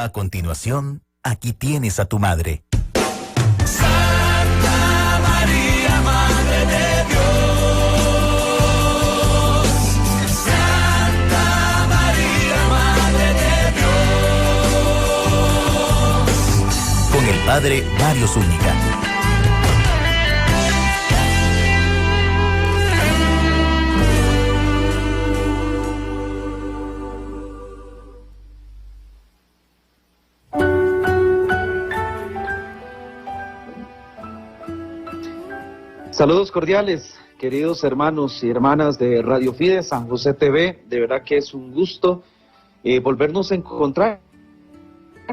A continuación, aquí tienes a tu madre. Santa María, Madre de Dios. Santa María, Madre de Dios. Con el padre Mario Zúñiga. Saludos cordiales, queridos hermanos y hermanas de Radio Fide, San José TV. De verdad que es un gusto volvernos a encontrar,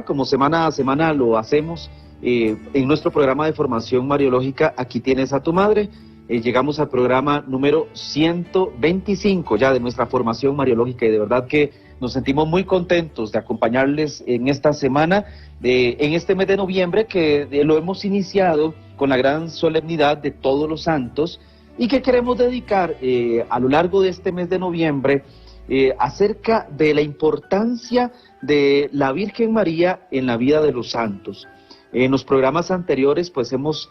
como semana a semana lo hacemos en nuestro programa de formación mariológica. Aquí tienes a tu madre. Llegamos al programa número 125 ya de nuestra formación mariológica, y de verdad que nos sentimos muy contentos de acompañarles en esta semana, en este mes de noviembre, que lo hemos iniciado con la gran solemnidad de Todos los Santos, y que queremos dedicar a lo largo de este mes de noviembre acerca de la importancia de la Virgen María en la vida de los santos. En los programas anteriores pues hemos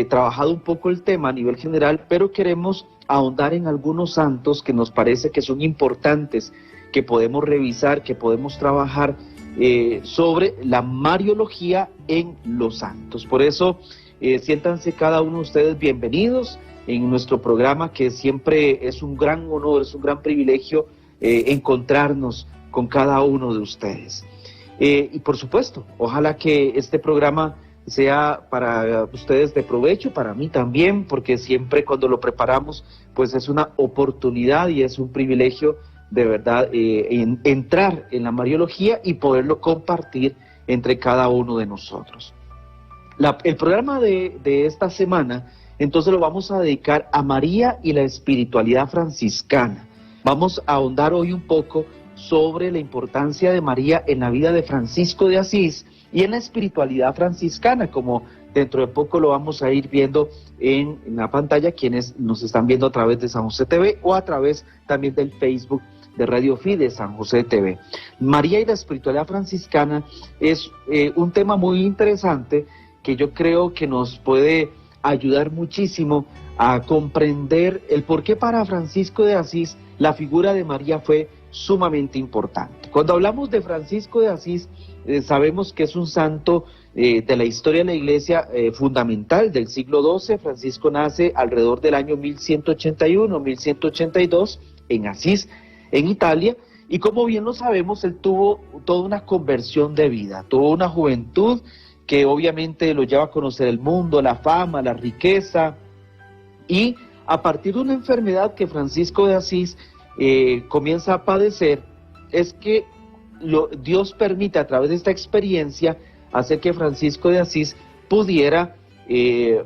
trabajado un poco el tema a nivel general, pero queremos ahondar en algunos santos que nos parece que son importantes, que podemos revisar, que podemos trabajar sobre la mariología en los santos. Por eso siéntanse cada uno de ustedes bienvenidos en nuestro programa, que siempre es un gran honor, es un gran privilegio encontrarnos con cada uno de ustedes. Y por supuesto, ojalá que este programa sea para ustedes de provecho, para mí también, porque siempre cuando lo preparamos, pues es una oportunidad y es un privilegio de verdad entrar en la mariología y poderlo compartir entre cada uno de nosotros. El programa de esta semana, entonces lo vamos a dedicar a María y la espiritualidad franciscana. Vamos a ahondar hoy un poco sobre la importancia de María en la vida de Francisco de Asís y en la espiritualidad franciscana, como dentro de poco lo vamos a ir viendo en la pantalla, quienes nos están viendo a través de San José TV o a través también del Facebook de Radio Fide San José TV. María y la espiritualidad franciscana es un tema muy interesante que yo creo que nos puede ayudar muchísimo a comprender el por qué para Francisco de Asís la figura de María fue sumamente importante. Cuando hablamos de Francisco de Asís, sabemos que es un santo de la historia de la Iglesia fundamental del siglo XII. Francisco nace alrededor del año 1181-1182 en Asís, en Italia, y como bien lo sabemos, él tuvo toda una conversión de vida, tuvo una juventud que obviamente lo lleva a conocer el mundo, la fama, la riqueza, y a partir de una enfermedad que Francisco de Asís comienza a padecer, es que Dios permite a través de esta experiencia hacer que Francisco de Asís pudiera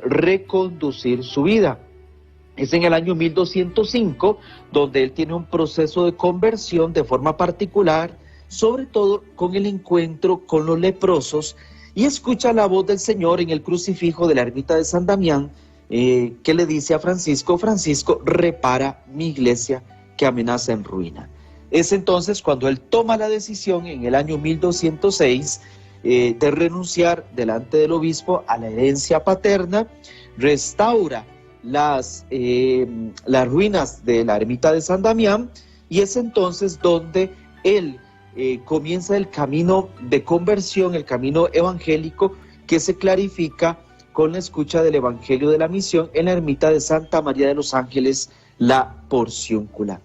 reconducir su vida. Es en el año 1205 donde él tiene un proceso de conversión de forma particular, sobre todo con el encuentro con los leprosos, y escucha la voz del Señor en el crucifijo de la ermita de San Damián, que le dice a Francisco: Francisco, repara mi iglesia que amenaza en ruina. Es entonces cuando él toma la decisión en el año 1206 de renunciar delante del obispo a la herencia paterna, restaura las ruinas de la ermita de San Damián, y es entonces donde él comienza el camino de conversión, el camino evangélico, que se clarifica con la escucha del Evangelio de la Misión en la ermita de Santa María de los Ángeles, la Porciúncula.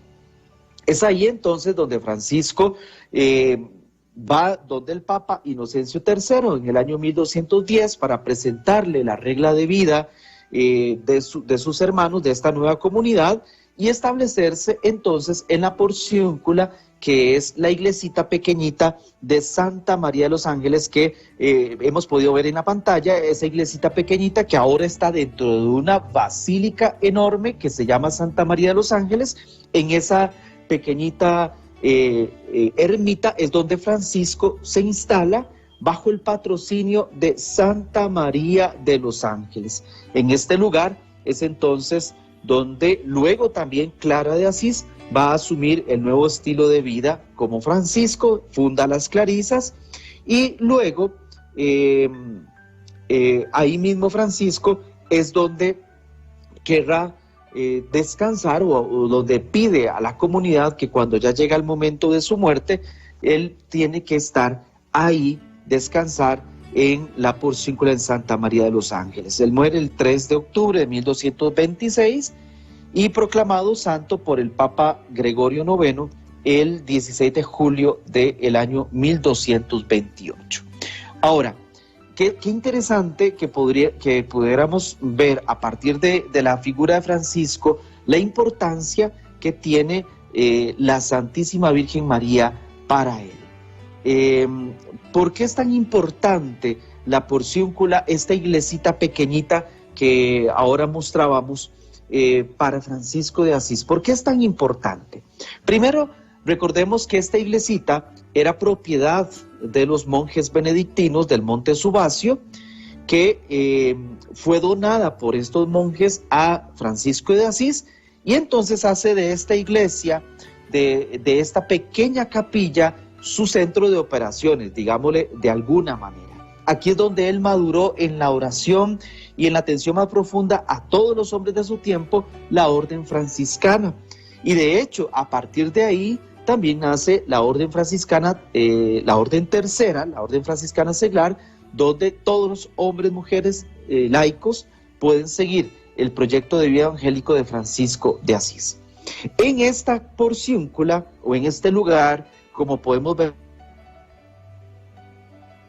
Es ahí entonces donde Francisco va donde el Papa Inocencio III en el año 1210 para presentarle la regla de vida de sus hermanos de esta nueva comunidad, y establecerse entonces en la Porciúncula, que es la iglesita pequeñita de Santa María de los Ángeles que hemos podido ver en la pantalla, esa iglesita pequeñita que ahora está dentro de una basílica enorme que se llama Santa María de los Ángeles. En esa pequeñita ermita es donde Francisco se instala bajo el patrocinio de Santa María de los Ángeles. En este lugar es entonces donde luego también Clara de Asís va a asumir el nuevo estilo de vida como Francisco, funda las Clarisas, Y luego, ahí mismo Francisco es donde querrá descansar o donde pide a la comunidad que cuando ya llega el momento de su muerte, él tiene que estar ahí, descansar en la porcíncula en Santa María de los Ángeles. Él muere el 3 de octubre de 1226 y proclamado santo por el Papa Gregorio IX el 16 de julio del año 1228. Ahora, qué interesante que pudiéramos ver a partir de la figura de Francisco la importancia que tiene la Santísima Virgen María para él. ¿Por qué es tan importante la porciúncula, esta iglesita pequeñita que ahora mostrábamos para Francisco de Asís? ¿Por qué es tan importante? Primero, recordemos que esta iglesita era propiedad de los monjes benedictinos del Monte Subasio, que fue donada por estos monjes a Francisco de Asís, y entonces hace de esta iglesia, de esta pequeña capilla, su centro de operaciones, digámosle de alguna manera. Aquí es donde él maduró en la oración y en la atención más profunda a todos los hombres de su tiempo, la orden franciscana. Y de hecho, a partir de ahí, también nace la orden franciscana, la orden tercera, la orden franciscana seglar, donde todos los hombres, mujeres, laicos pueden seguir el proyecto de vida evangélico de Francisco de Asís. En esta porciúncula o en este lugar, como podemos ver,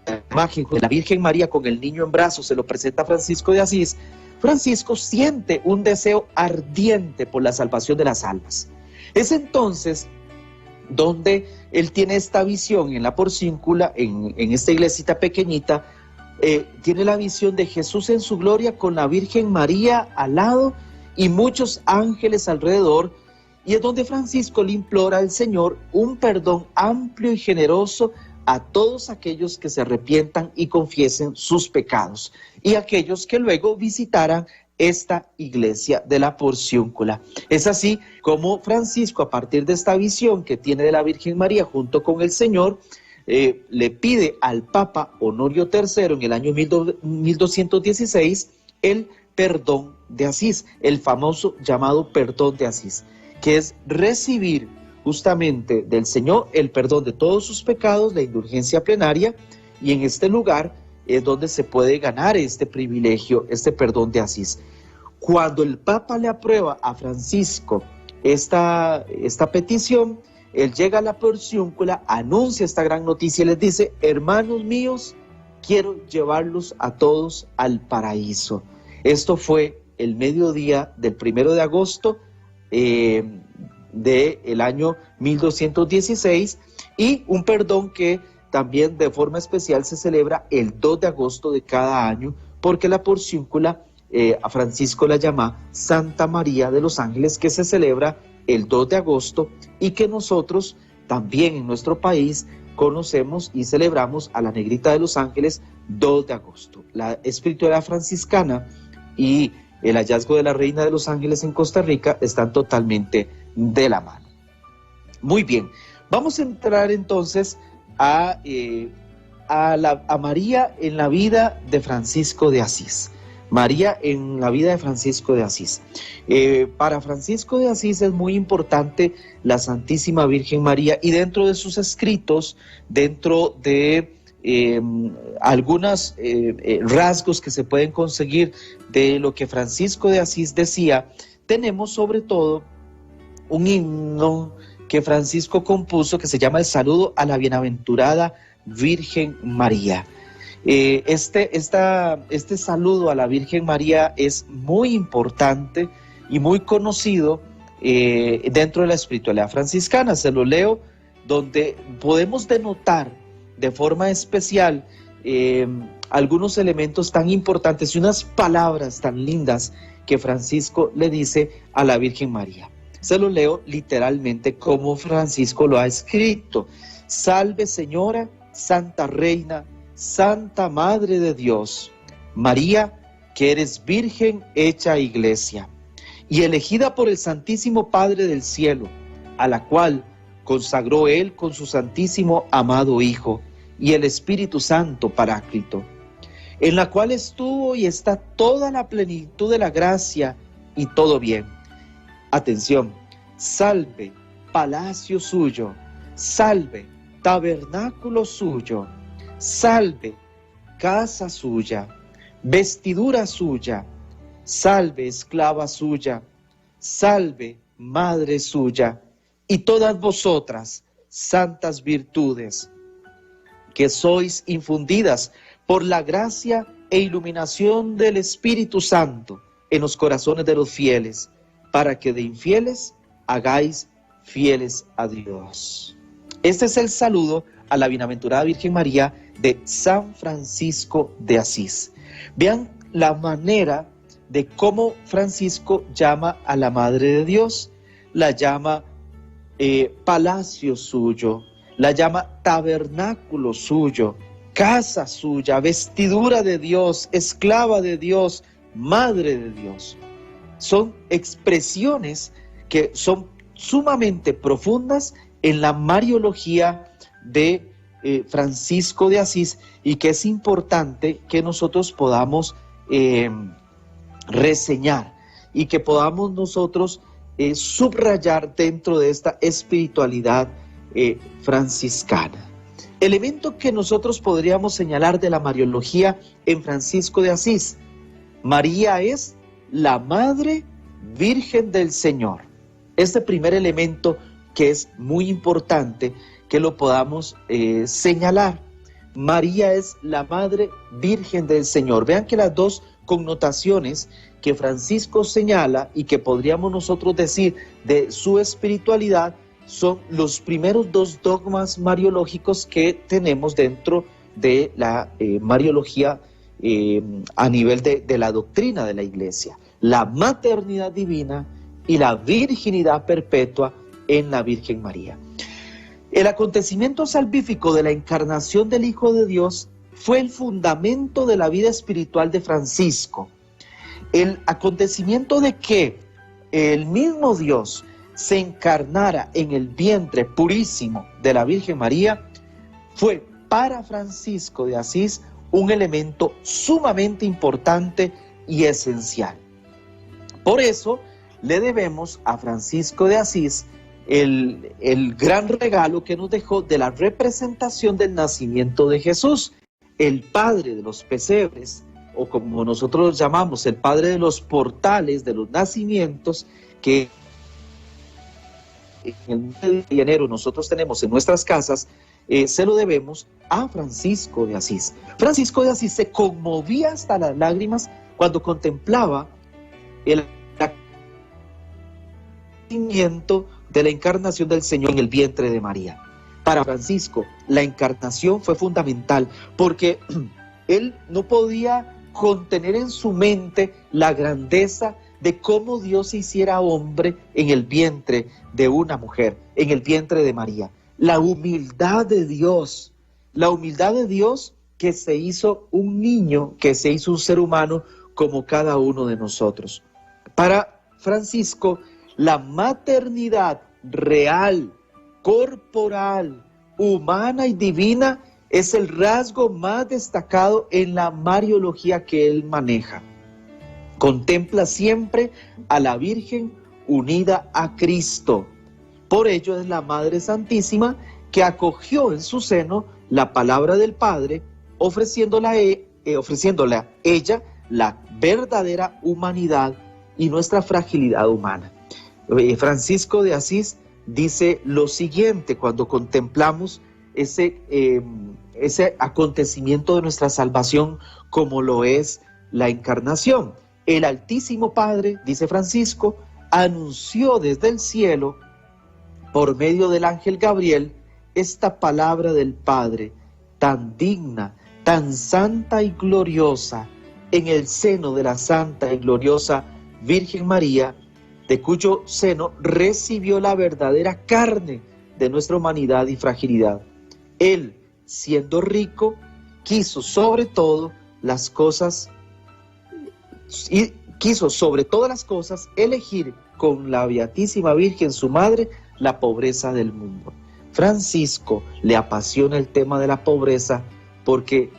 la imagen de la Virgen María con el niño en brazos se lo presenta a Francisco de Asís. Francisco siente un deseo ardiente por la salvación de las almas. Es entonces donde él tiene esta visión en la porciúncula, en esta iglesita pequeñita, tiene la visión de Jesús en su gloria con la Virgen María al lado y muchos ángeles alrededor, y es donde Francisco le implora al Señor un perdón amplio y generoso a todos aquellos que se arrepientan y confiesen sus pecados, y aquellos que luego visitaran esta iglesia de la porciúncula. Es así como Francisco, a partir de esta visión que tiene de la Virgen María junto con el Señor, le pide al Papa Honorio III en el año 1216 el perdón de Asís, el famoso llamado perdón de Asís, que es recibir justamente del Señor el perdón de todos sus pecados, la indulgencia plenaria, y en este lugar es donde se puede ganar este privilegio, este perdón de Asís. Cuando el Papa le aprueba a Francisco esta petición, él llega a la porciúncula, anuncia esta gran noticia y les dice: hermanos míos, quiero llevarlos a todos al paraíso. Esto fue el mediodía del 1 de agosto del año 1216, y un perdón que también de forma especial se celebra el 2 de agosto de cada año, porque la porciúncula a Francisco la llama Santa María de los Ángeles, que se celebra el 2 de agosto y que nosotros también en nuestro país conocemos y celebramos a la Negrita de los Ángeles 2 de agosto. La espiritualidad franciscana y el hallazgo de la Reina de los Ángeles en Costa Rica están totalmente de la mano. Muy bien, vamos a entrar entonces a María en la vida de Francisco de Asís. María en la vida de Francisco de Asís. Para Francisco de Asís es muy importante la Santísima Virgen María, y dentro de sus escritos, dentro de algunos rasgos que se pueden conseguir de lo que Francisco de Asís decía, tenemos sobre todo un himno que Francisco compuso que se llama El Saludo a la Bienaventurada Virgen María. Este saludo a la Virgen María es muy importante y muy conocido dentro de la espiritualidad franciscana. Se lo leo, donde podemos denotar de forma especial algunos elementos tan importantes y unas palabras tan lindas que Francisco le dice a la Virgen María. Se lo leo literalmente como Francisco lo ha escrito. Salve, Señora, Santa Reina, Santa Madre de Dios, María, que eres virgen hecha iglesia, y elegida por el Santísimo Padre del cielo, a la cual consagró él con su santísimo amado Hijo, y el Espíritu Santo Paráclito, en la cual estuvo y está toda la plenitud de la gracia y todo bien. Atención, salve palacio suyo, salve tabernáculo suyo, salve casa suya, vestidura suya, salve esclava suya, salve madre suya, y todas vosotras, santas virtudes, que sois infundidas por la gracia e iluminación del Espíritu Santo en los corazones de los fieles, para que de infieles hagáis fieles a Dios. Este es el saludo a la bienaventurada Virgen María de San Francisco de Asís. Vean la manera de cómo Francisco llama a la Madre de Dios. La llama palacio suyo, la llama tabernáculo suyo, casa suya, vestidura de Dios, esclava de Dios, madre de Dios. Son expresiones que son sumamente profundas en la mariología de Francisco de Asís, y que es importante que nosotros podamos reseñar y que podamos nosotros subrayar dentro de esta espiritualidad franciscana. Elemento que nosotros podríamos señalar de la mariología en Francisco de Asís: María es la Madre Virgen del Señor. Este primer elemento que es muy importante que lo podamos señalar. María es la Madre Virgen del Señor. Vean que las dos connotaciones que Francisco señala y que podríamos nosotros decir de su espiritualidad son los primeros dos dogmas mariológicos que tenemos dentro de la mariología a nivel de la doctrina de la Iglesia: la maternidad divina y la virginidad perpetua en la Virgen María. El acontecimiento salvífico de la encarnación del Hijo de Dios fue el fundamento de la vida espiritual de Francisco. El acontecimiento de que el mismo Dios se encarnara en el vientre purísimo de la Virgen María fue para Francisco de Asís un elemento sumamente importante y esencial. Por eso le debemos a Francisco de Asís el gran regalo que nos dejó de la representación del nacimiento de Jesús, el padre de los pesebres, o como nosotros los llamamos, el padre de los portales, de los nacimientos, que en el mes de enero nosotros tenemos en nuestras casas. Se lo debemos a Francisco de Asís. Francisco de Asís se conmovía hasta las lágrimas cuando contemplaba el nacimiento de la encarnación del Señor en el vientre de María. Para Francisco, la encarnación fue fundamental porque él no podía contener en su mente la grandeza de cómo Dios se hiciera hombre en el vientre de una mujer, en el vientre de María. La humildad de Dios que se hizo un niño, que se hizo un ser humano como cada uno de nosotros. Para Francisco, la maternidad real, corporal, humana y divina es el rasgo más destacado en la mariología que él maneja. Contempla siempre a la Virgen unida a Cristo. Por ello es la Madre Santísima que acogió en su seno la palabra del Padre, ofreciéndola a ella la verdadera humanidad y nuestra fragilidad humana. Francisco de Asís dice lo siguiente cuando contemplamos ese acontecimiento de nuestra salvación como lo es la encarnación. El Altísimo Padre, dice Francisco, anunció desde el cielo, por medio del ángel Gabriel, esta palabra del Padre, tan digna, tan santa y gloriosa, en el seno de la santa y gloriosa Virgen María, de cuyo seno recibió la verdadera carne de nuestra humanidad y fragilidad. Él, siendo rico, quiso sobre todas las cosas elegir con la Beatísima Virgen, su madre, la pobreza del mundo. Francisco le apasiona el tema de la pobreza porque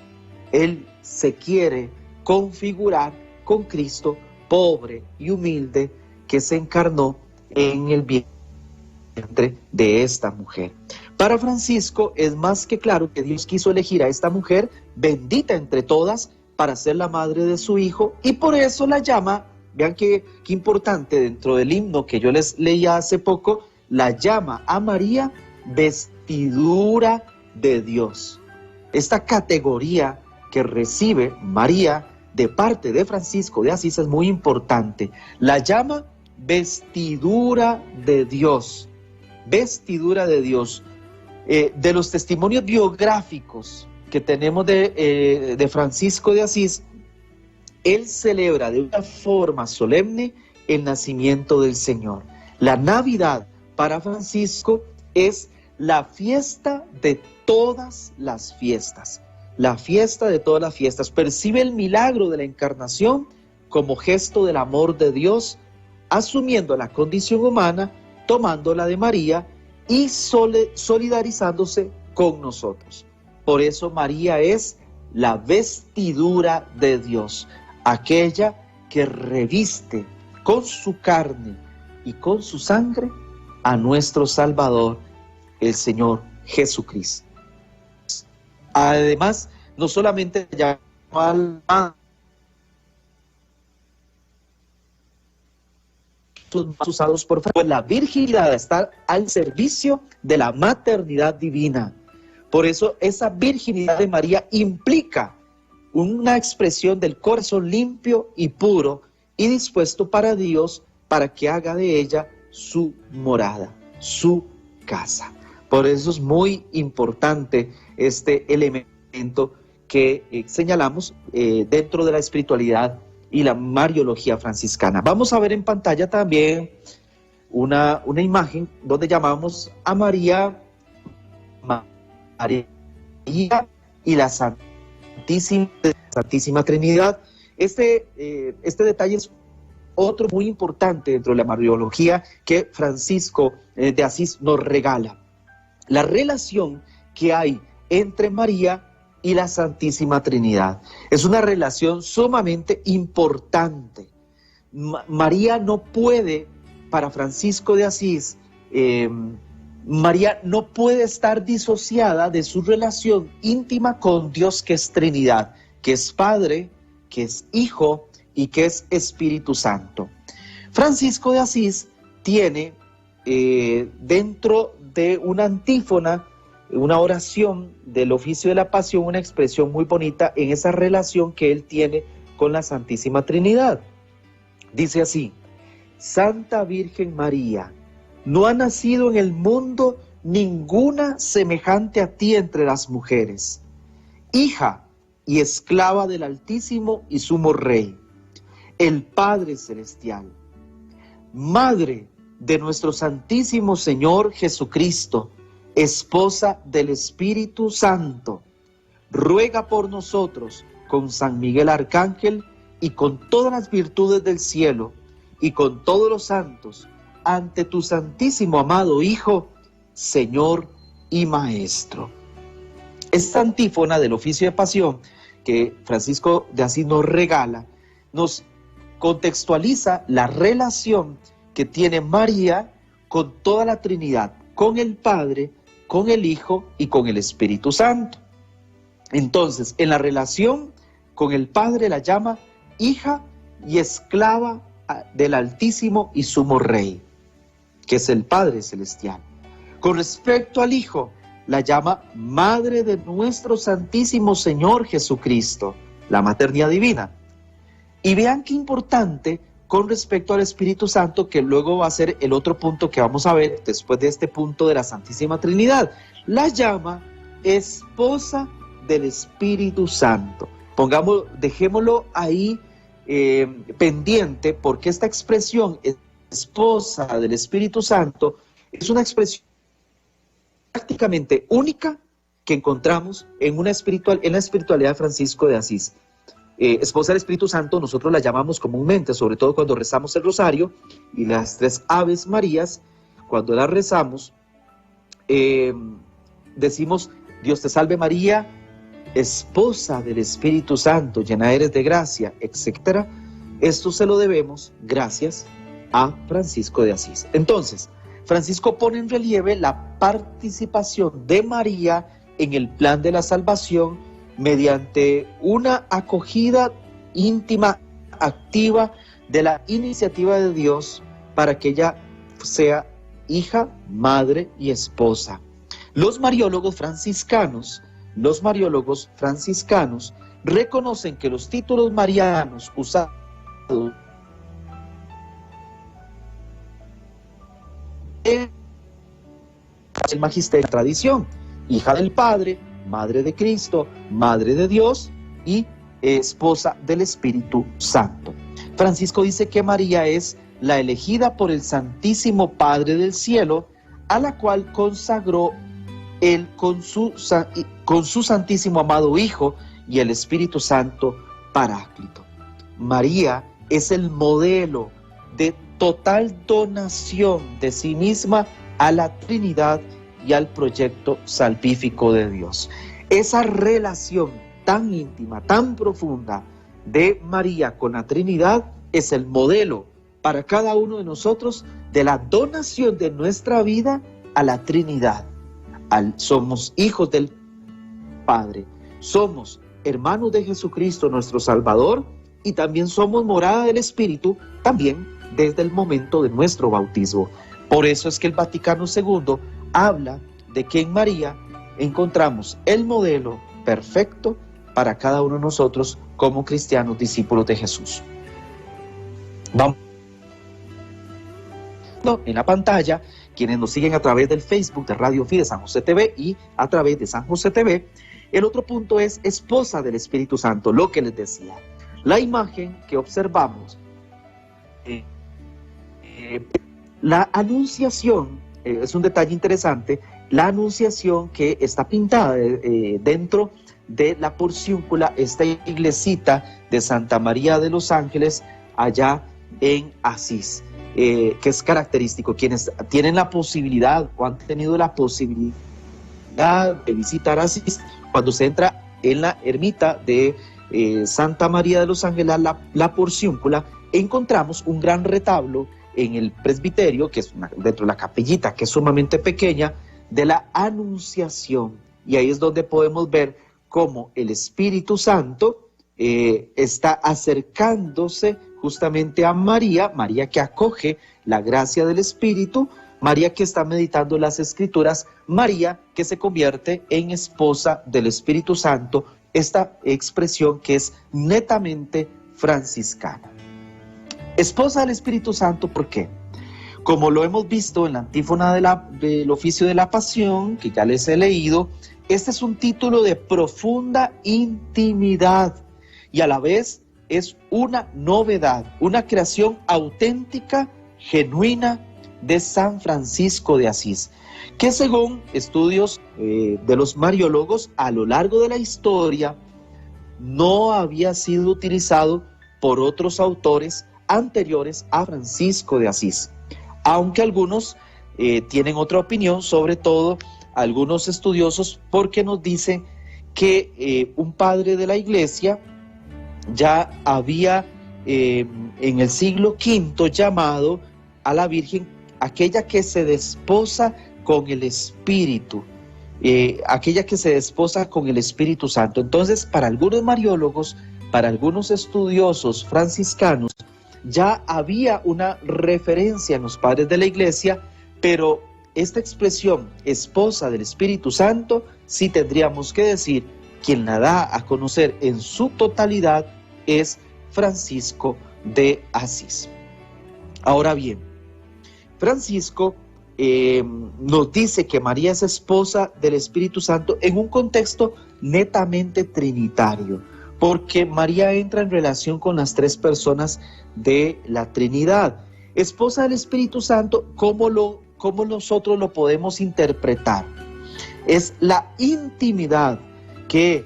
él se quiere configurar con Cristo pobre y humilde que se encarnó en el vientre de esta mujer. Para Francisco es más que claro que Dios quiso elegir a esta mujer bendita entre todas para ser la madre de su hijo, y por eso la llama, vean qué importante, dentro del himno que yo les leía hace poco, la llama a María vestidura de Dios. Esta categoría que recibe María de parte de Francisco de Asís es muy importante. La llama vestidura de Dios. Vestidura de Dios. De los testimonios biográficos que tenemos de Francisco de Asís, él celebra de una forma solemne el nacimiento del Señor. La Navidad para Francisco es la fiesta de todas las fiestas. La fiesta de todas las fiestas. Percibe el milagro de la encarnación como gesto del amor de Dios, asumiendo la condición humana, tomándola de María y solidarizándose con nosotros. Por eso María es la vestidura de Dios, aquella que reviste con su carne y con su sangre a nuestro Salvador, el Señor Jesucristo. Además, no solamente llama al usados por Francisco, la virginidad está al servicio de la maternidad divina. Por eso esa virginidad de María implica una expresión del corazón limpio y puro y dispuesto para Dios, para que haga de ella su morada, su casa. Por eso es muy importante este elemento que señalamos dentro de la espiritualidad y la mariología franciscana. Vamos a ver en pantalla también una imagen donde llamamos a María y la Santísima Trinidad. Este detalle es otro muy importante dentro de la mariología que Francisco de Asís nos regala. La relación que hay entre María y la Santísima Trinidad es una relación sumamente importante. María no puede, para Francisco de Asís, María no puede estar disociada de su relación íntima con Dios, que es Trinidad, que es Padre, que es Hijo y que es Espíritu Santo. Francisco de Asís tiene dentro de una antífona, una oración del oficio de la pasión, una expresión muy bonita en esa relación que él tiene con la Santísima Trinidad. Dice así: Santa Virgen María, no ha nacido en el mundo ninguna semejante a ti entre las mujeres, hija y esclava del Altísimo y Sumo Rey, el Padre Celestial, Madre de nuestro Santísimo Señor Jesucristo, esposa del Espíritu Santo, ruega por nosotros con San Miguel Arcángel y con todas las virtudes del cielo y con todos los santos, ante tu santísimo amado Hijo, Señor y Maestro. Esta antífona del oficio de pasión que Francisco de Asís nos regala, nos contextualiza la relación que tiene María con toda la Trinidad, con el Padre, con el Hijo y con el Espíritu Santo. Entonces, en la relación con el Padre la llama hija y esclava del Altísimo y Sumo Rey, que es el Padre Celestial. Con respecto al Hijo, la llama Madre de nuestro Santísimo Señor Jesucristo, la maternidad divina. Y vean qué importante con respecto al Espíritu Santo, que luego va a ser el otro punto que vamos a ver después de este punto de la Santísima Trinidad. La llama esposa del Espíritu Santo. Dejémoslo ahí pendiente, porque esta expresión esposa del Espíritu Santo es una expresión prácticamente única que encontramos en la espiritualidad de Francisco de Asís. Esposa del Espíritu Santo nosotros la llamamos comúnmente, sobre todo cuando rezamos el rosario y las 3 Aves Marías, cuando las rezamos, decimos, Dios te salve María, esposa del Espíritu Santo, llena eres de gracia, etc. Esto se lo debemos gracias a Francisco de Asís. Entonces, Francisco pone en relieve la participación de María en el plan de la salvación mediante una acogida íntima, activa de la iniciativa de Dios para que ella sea hija, madre y esposa. Los mariólogos franciscanos reconocen que los títulos marianos usados en el magisterio, tradición, hija del Padre, madre de Cristo, madre de Dios y esposa del Espíritu Santo. Francisco dice que María es la elegida por el Santísimo Padre del Cielo, a la cual consagró él con su Santísimo amado Hijo y el Espíritu Santo Paráclito. María es el modelo de total donación de sí misma a la Trinidad y al proyecto salvífico de Dios. Esa relación tan íntima, tan profunda de María con la Trinidad es el modelo para cada uno de nosotros de la donación de nuestra vida a la Trinidad. Somos hijos del Padre, somos hermanos de Jesucristo nuestro Salvador y también somos morada del Espíritu, también desde el momento de nuestro bautismo. Por eso es que el Vaticano II habla de que en María encontramos el modelo perfecto para cada uno de nosotros como cristianos discípulos de Jesús. Vamos en la pantalla, quienes nos siguen a través del Facebook de Radio Fides San José TV y a través de San José TV. El otro punto es esposa del Espíritu Santo, lo que les decía. La imagen que observamos, la anunciación, es un detalle interesante, la anunciación que está pintada dentro de la porciúncula, esta iglesita de Santa María de los Ángeles, allá en Asís, que es característico. Quienes tienen la posibilidad o han tenido la posibilidad de visitar Asís, cuando se entra en la ermita de Santa María de los Ángeles, la porciúncula, encontramos un gran retablo en el presbiterio, que es dentro de la capillita, que es sumamente pequeña, de la Anunciación. Y ahí es donde podemos ver cómo el Espíritu Santo está acercándose justamente a María, María que acoge la gracia del Espíritu, María que está meditando las Escrituras, María que se convierte en esposa del Espíritu Santo, esta expresión que es netamente franciscana. Esposa del Espíritu Santo, ¿por qué? Como lo hemos visto en la antífona del oficio de la Pasión, que ya les he leído, este es un título de profunda intimidad y a la vez es una novedad, una creación auténtica, genuina de San Francisco de Asís, que según estudios de los mariólogos a lo largo de la historia no había sido utilizado por otros autores anteriores a Francisco de Asís, aunque algunos tienen otra opinión, sobre todo algunos estudiosos, porque nos dicen que un padre de la Iglesia ya había en el siglo V llamado a la Virgen aquella que se desposa con el Espíritu, aquella que se desposa con el Espíritu Santo. Entonces, para algunos mariólogos, para algunos estudiosos franciscanos, ya había una referencia en los padres de la Iglesia, pero esta expresión, esposa del Espíritu Santo, sí tendríamos que decir, quien la da a conocer en su totalidad es Francisco de Asís. Ahora bien, Francisco nos dice que María es esposa del Espíritu Santo en un contexto netamente trinitario, porque María entra en relación con las tres personas de la Trinidad. Esposa del Espíritu Santo, ¿cómo nosotros lo podemos interpretar? Es la intimidad que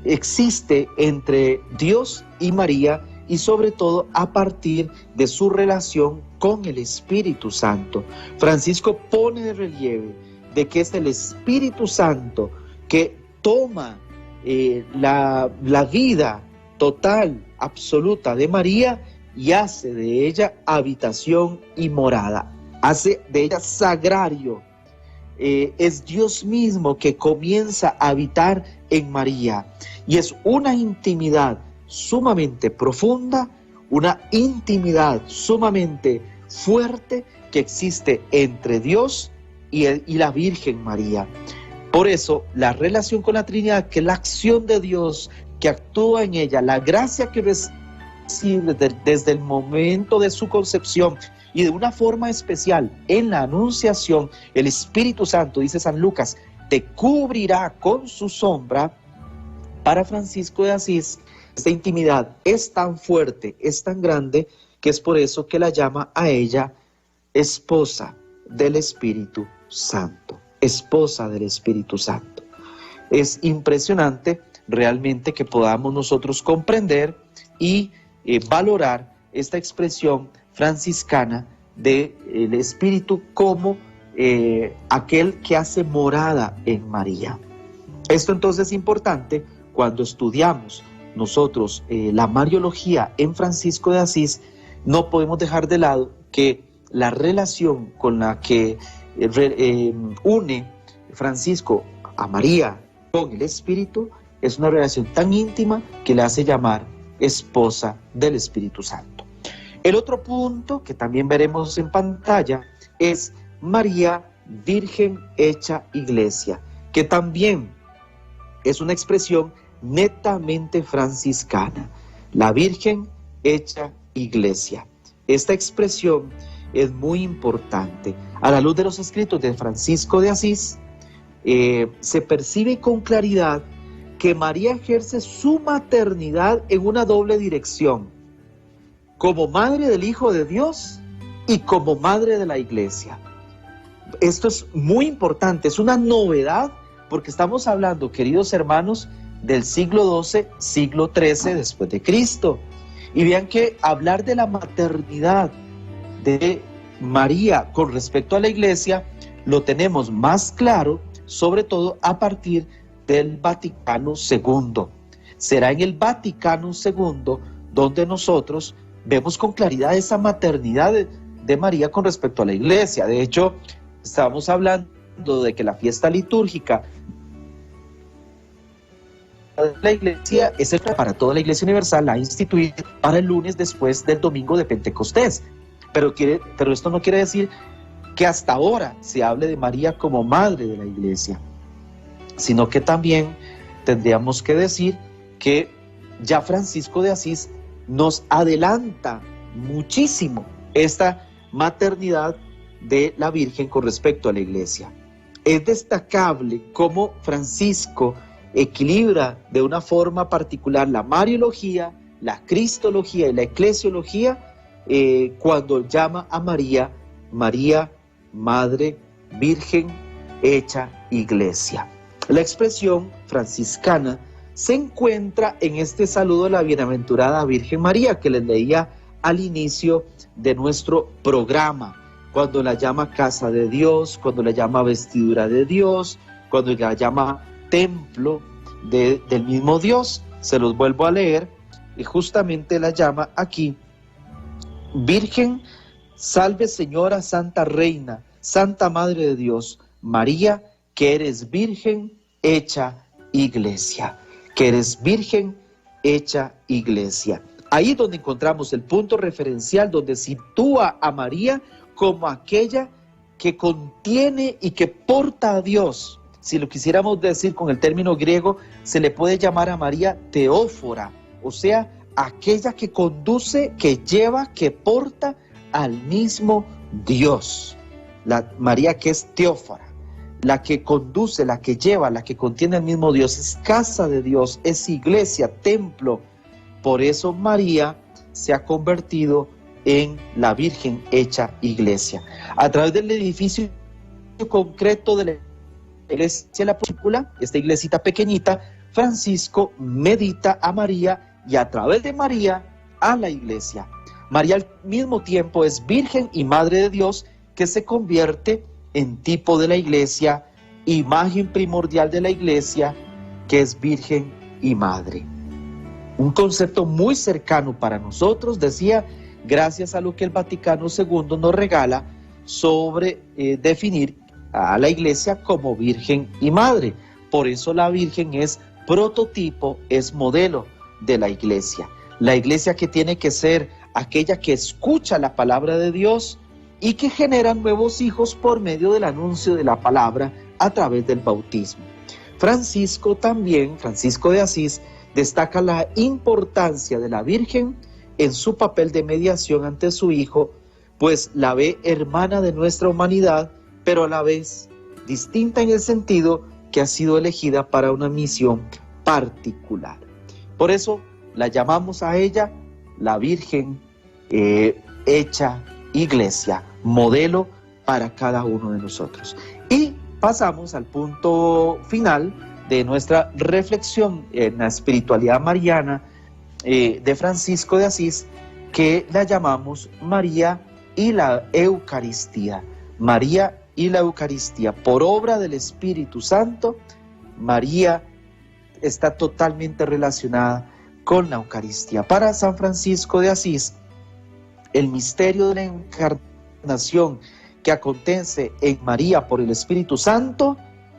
existe entre Dios y María, y sobre todo a partir de su relación con el Espíritu Santo. Francisco pone de relieve de que es el Espíritu Santo que toma la vida total, absoluta de María y hace de ella habitación y morada, hace de ella sagrario. Es Dios mismo que comienza a habitar en María y es una intimidad sumamente profunda, una intimidad sumamente fuerte que existe entre Dios y la Virgen María. Por eso la relación con la Trinidad, que es la acción de Dios que actúa en ella, la gracia que recibe desde el momento de su concepción y de una forma especial en la anunciación, el Espíritu Santo, dice San Lucas, te cubrirá con su sombra. Para Francisco de Asís, esta intimidad es tan fuerte, es tan grande, que es por eso que la llama a ella esposa del Espíritu Santo, esposa del Espíritu Santo. Es impresionante realmente que podamos nosotros comprender y valorar esta expresión franciscana del Espíritu como aquel que hace morada en María. Esto entonces es importante cuando estudiamos nosotros la Mariología en Francisco de Asís. No podemos dejar de lado que la relación con la que une Francisco a María con el Espíritu es una relación tan íntima que le hace llamar esposa del Espíritu Santo. El otro punto que también veremos en pantalla es María Virgen hecha Iglesia, que también es una expresión netamente franciscana, la Virgen hecha Iglesia. Esta expresión es muy importante. A la luz de los escritos de Francisco de Asís, se percibe con claridad que María ejerce su maternidad en una doble dirección, como madre del Hijo de Dios y como madre de la Iglesia. Esto es muy importante, es una novedad, porque estamos hablando, queridos hermanos, del siglo XII, siglo XIII después de Cristo. Y vean que hablar de la maternidad de María con respecto a la Iglesia lo tenemos más claro, sobre todo a partir del Vaticano II. Será en el Vaticano II donde nosotros vemos con claridad esa maternidad de María con respecto a la Iglesia. De hecho, estamos hablando de que la fiesta litúrgica de la Iglesia es el para toda la Iglesia Universal, la instituida para el lunes después del domingo de Pentecostés. Pero esto no quiere decir que hasta ahora se hable de María como madre de la Iglesia, sino que también tendríamos que decir que ya Francisco de Asís nos adelanta muchísimo esta maternidad de la Virgen con respecto a la Iglesia. Es destacable cómo Francisco equilibra de una forma particular la Mariología, la Cristología y la Eclesiología cuando llama a María, María, Madre, Virgen, hecha Iglesia. La expresión franciscana se encuentra en este saludo de la bienaventurada Virgen María que les leía al inicio de nuestro programa, cuando la llama casa de Dios, cuando la llama vestidura de Dios, cuando la llama templo del mismo Dios. Se los vuelvo a leer y justamente la llama aquí Virgen, salve Señora, Santa Reina, Santa Madre de Dios, María, que eres Virgen hecha Iglesia, que eres Virgen hecha Iglesia. Ahí es donde encontramos el punto referencial donde sitúa a María como aquella que contiene y que porta a Dios. Si lo quisiéramos decir con el término griego, se le puede llamar a María teófora, o sea, aquella que conduce, que lleva, que porta al mismo Dios. La María que es teófora, la que conduce, la que lleva, la que contiene al mismo Dios, es casa de Dios, es iglesia, templo. Por eso María se ha convertido en la Virgen hecha Iglesia. A través del edificio concreto de la iglesia, la película, esta iglesita pequeñita, Francisco medita a María y a través de María a la iglesia. María al mismo tiempo es Virgen y Madre de Dios que se convierte en tipo de la iglesia, imagen primordial de la iglesia, que es Virgen y Madre. Un concepto muy cercano para nosotros, decía, gracias a lo que el Vaticano II nos regala sobre definir a la iglesia como Virgen y Madre. Por eso la Virgen es prototipo, es modelo de la iglesia. La iglesia que tiene que ser aquella que escucha la palabra de Dios y que genera nuevos hijos por medio del anuncio de la palabra a través del bautismo. Francisco de Asís, destaca la importancia de la Virgen en su papel de mediación ante su Hijo, pues la ve hermana de nuestra humanidad, pero a la vez distinta en el sentido que ha sido elegida para una misión particular. Por eso la llamamos a ella la Virgen hecha iglesia, modelo para cada uno de nosotros. Y pasamos al punto final de nuestra reflexión en la espiritualidad mariana de Francisco de Asís, que la llamamos María y la Eucaristía. María y la Eucaristía. Por obra del Espíritu Santo, María está totalmente relacionada con la Eucaristía. Para San Francisco de Asís, el misterio de la encarnación que acontece en María por el Espíritu Santo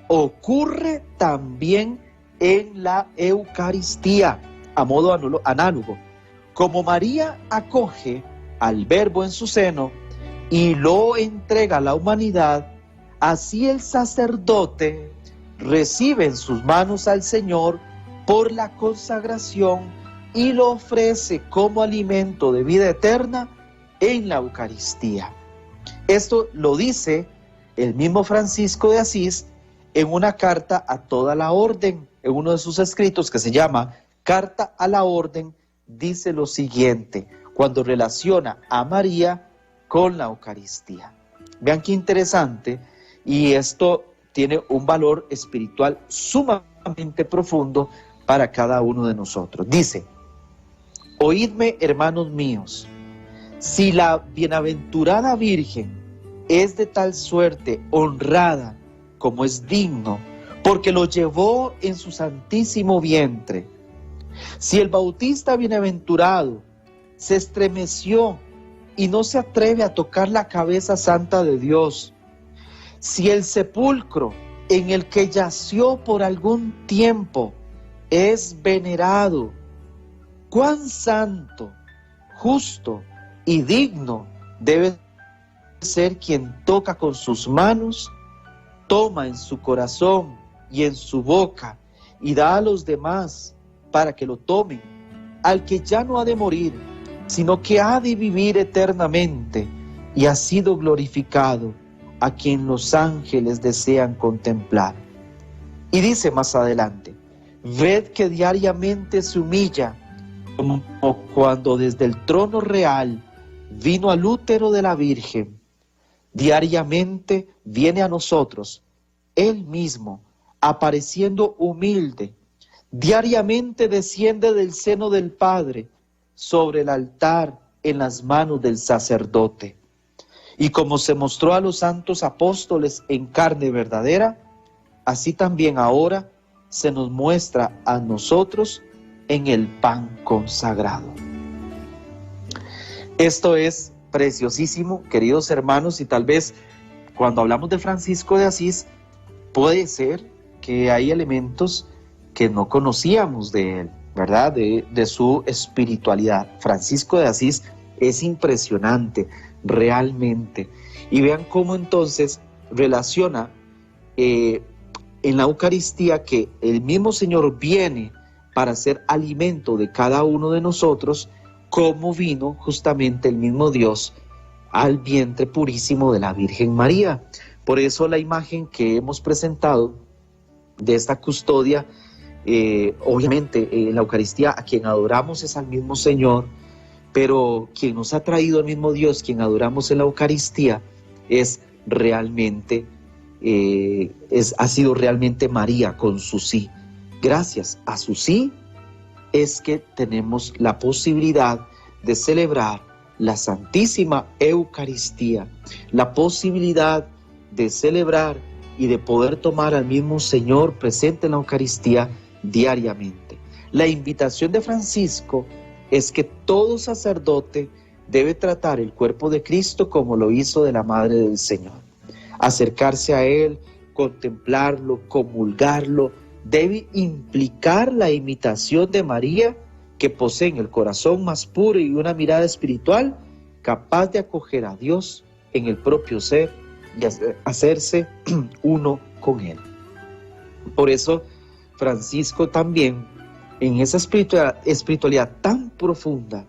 ocurre también en la Eucaristía, a modo análogo. Como María acoge al Verbo en su seno y lo entrega a la humanidad, así el sacerdote recibe en sus manos al Señor por la consagración y lo ofrece como alimento de vida eterna en la Eucaristía. Esto lo dice el mismo Francisco de Asís en una carta a toda la orden, en uno de sus escritos que se llama Carta a la Orden, dice lo siguiente, cuando relaciona a María con la Eucaristía. Vean qué interesante, y esto tiene un valor espiritual sumamente profundo para cada uno de nosotros. Dice: oídme, hermanos míos, si la bienaventurada Virgen es de tal suerte honrada como es digno, porque lo llevó en su santísimo vientre, si el bautista bienaventurado se estremeció y no se atreve a tocar la cabeza santa de Dios, si el sepulcro en el que yació por algún tiempo es venerado, cuán santo, justo y digno debe ser quien toca con sus manos, toma en su corazón y en su boca y da a los demás para que lo tomen, al que ya no ha de morir, sino que ha de vivir eternamente y ha sido glorificado, a quien los ángeles desean contemplar. Y dice más adelante: ved que diariamente se humilla, como cuando desde el trono real vino al útero de la Virgen. Diariamente viene a nosotros, Él mismo, apareciendo humilde. Diariamente desciende del seno del Padre, sobre el altar, en las manos del sacerdote. Y como se mostró a los santos apóstoles en carne verdadera, así también ahora se nos muestra a nosotros en el pan consagrado. Esto es preciosísimo, queridos hermanos, y tal vez cuando hablamos de Francisco de Asís, puede ser que hay elementos que no conocíamos de él, ¿verdad? De su espiritualidad. Francisco de Asís es impresionante, realmente. Y vean cómo entonces relaciona en la Eucaristía que el mismo Señor viene para ser alimento de cada uno de nosotros, como vino justamente el mismo Dios al vientre purísimo de la Virgen María. Por eso la imagen que hemos presentado de esta custodia, obviamente en la Eucaristía a quien adoramos es al mismo Señor, pero quien nos ha traído al mismo Dios, quien adoramos en la Eucaristía, es realmente, ha sido realmente María con su sí. Gracias a su sí es que tenemos la posibilidad de celebrar la Santísima Eucaristía, la posibilidad de celebrar y de poder tomar al mismo Señor presente en la Eucaristía diariamente. La invitación de Francisco es que todo sacerdote debe tratar el cuerpo de Cristo como lo hizo de la Madre del Señor. Acercarse a Él, contemplarlo, comulgarlo, debe implicar la imitación de María, que posee en el corazón más puro y una mirada espiritual capaz de acoger a Dios en el propio ser y hacerse uno con Él. Por eso Francisco también, en esa espiritualidad tan profunda,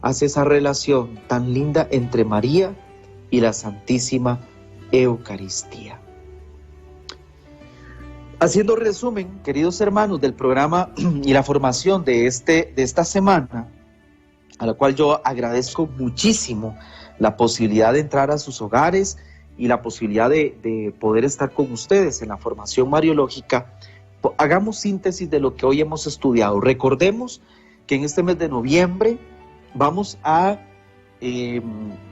hace esa relación tan linda entre María y la Santísima Eucaristía. Haciendo resumen, queridos hermanos, del programa y la formación de esta semana, a la cual yo agradezco muchísimo la posibilidad de entrar a sus hogares y la posibilidad de poder estar con ustedes en la formación mariológica, hagamos síntesis de lo que hoy hemos estudiado. Recordemos que en este mes de noviembre vamos a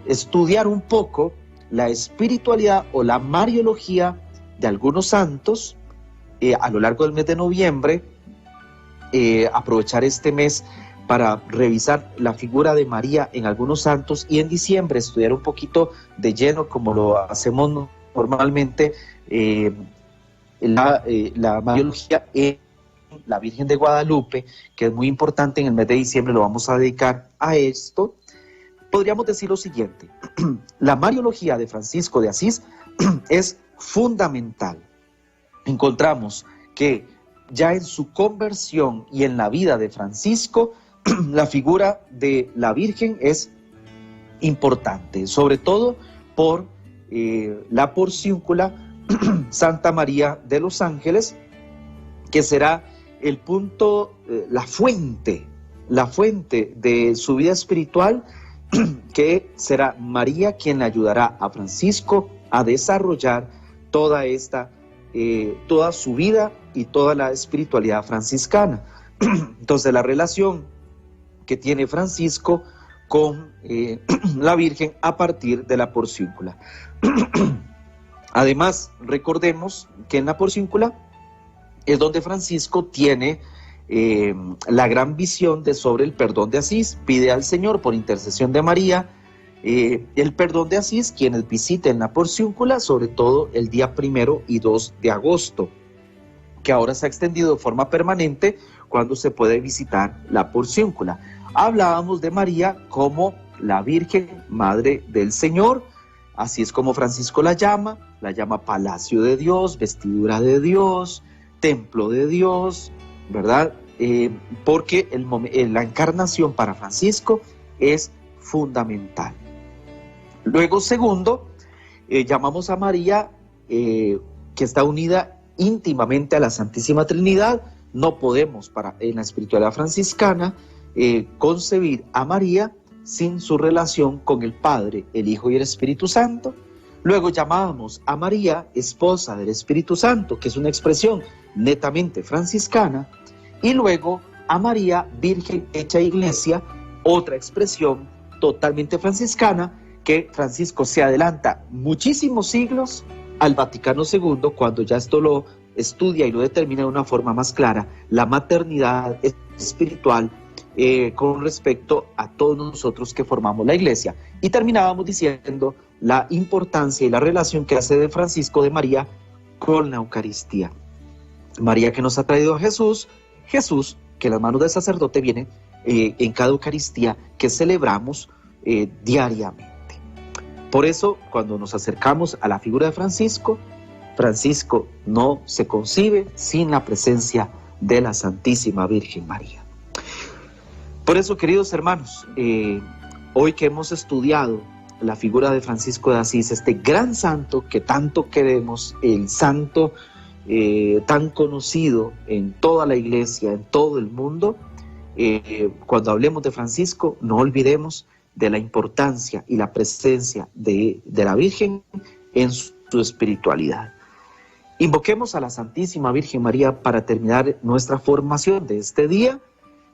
estudiar un poco la espiritualidad o la mariología de algunos santos a lo largo del mes de noviembre, aprovechar este mes para revisar la figura de María en algunos santos, y en diciembre estudiar un poquito de lleno, como lo hacemos normalmente, la mariología en la Virgen de Guadalupe, que es muy importante. En el mes de diciembre lo vamos a dedicar a esto. Podríamos decir lo siguiente: la mariología de Francisco de Asís es fundamental. Encontramos que ya en su conversión y en la vida de Francisco, la figura de la Virgen es importante, sobre todo por la porciúncula Santa María de los Ángeles, que será el punto, la fuente de su vida espiritual, que será María quien le ayudará a Francisco a desarrollar toda su vida y toda la espiritualidad franciscana. Entonces, la relación que tiene Francisco con la Virgen a partir de la porciúncula. Además, recordemos que en la porciúncula es donde Francisco tiene la gran visión sobre el perdón de Asís. Pide al Señor, por intercesión de María, el perdón de Asís, quienes visiten la porciúncula, sobre todo el día 1 y 2 de agosto, que ahora se ha extendido de forma permanente cuando se puede visitar la porciúncula. Hablábamos de María como la Virgen Madre del Señor, así es como Francisco la llama Palacio de Dios, Vestidura de Dios, Templo de Dios, ¿verdad? Porque la encarnación para Francisco es fundamental. Luego, segundo, llamamos a María, que está unida íntimamente a la Santísima Trinidad. No podemos, en la espiritualidad franciscana, concebir a María sin su relación con el Padre, el Hijo y el Espíritu Santo. Luego llamábamos a María esposa del Espíritu Santo, que es una expresión netamente franciscana. Y luego a María Virgen hecha Iglesia, otra expresión totalmente franciscana, que Francisco se adelanta muchísimos siglos al Vaticano II, cuando ya esto lo estudia y lo determina de una forma más clara, la maternidad espiritual con respecto a todos nosotros que formamos la Iglesia. Y terminábamos diciendo la importancia y la relación que hace de Francisco de María con la Eucaristía. María, que nos ha traído a Jesús, Jesús que en las manos del sacerdote viene en cada Eucaristía que celebramos diariamente. Por eso, cuando nos acercamos a la figura de Francisco, Francisco no se concibe sin la presencia de la Santísima Virgen María. Por eso, queridos hermanos, hoy que hemos estudiado la figura de Francisco de Asís, este gran santo que tanto queremos, el santo tan conocido en toda la Iglesia, en todo el mundo, cuando hablemos de Francisco, no olvidemos de la importancia y la presencia de la Virgen en su espiritualidad. Invoquemos a la Santísima Virgen María para terminar nuestra formación de este día.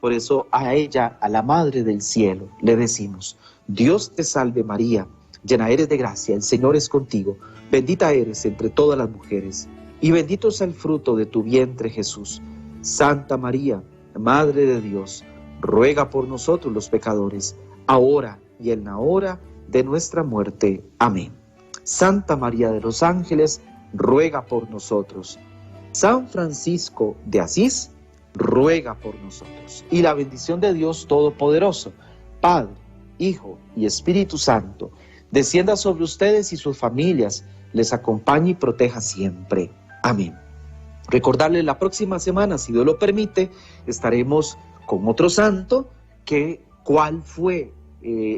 Por eso a ella, a la Madre del Cielo, le decimos: Dios te salve María, llena eres de gracia, el Señor es contigo, bendita eres entre todas las mujeres, y bendito es el fruto de tu vientre, Jesús. Santa María, Madre de Dios, ruega por nosotros los pecadores, ahora y en la hora de nuestra muerte. Amén. Santa María de los Ángeles, ruega por nosotros. San Francisco de Asís, ruega por nosotros. Y la bendición de Dios Todopoderoso, Padre, Hijo y Espíritu Santo, descienda sobre ustedes y sus familias, les acompañe y proteja siempre. Amén. Recordarles la próxima semana, si Dios lo permite, estaremos con otro santo, cuál fue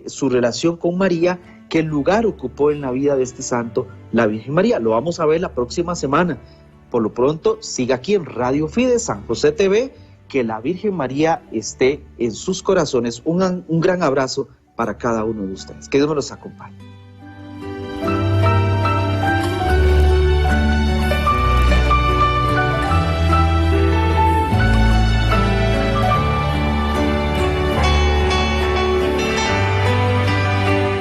su relación con María, qué lugar ocupó en la vida de este santo la Virgen María. Lo vamos a ver la próxima semana. Por lo pronto, siga aquí en Radio Fides, San José TV, que la Virgen María esté en sus corazones. Un gran abrazo para cada uno de ustedes. Que Dios me los acompañe.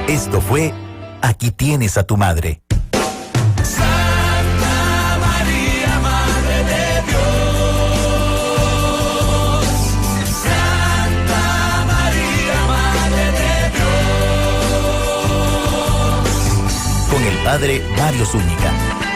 Esto fue Aquí tienes a tu madre. Santa María, Madre de Dios. Santa María, Madre de Dios. Con el padre Mario Zúñiga.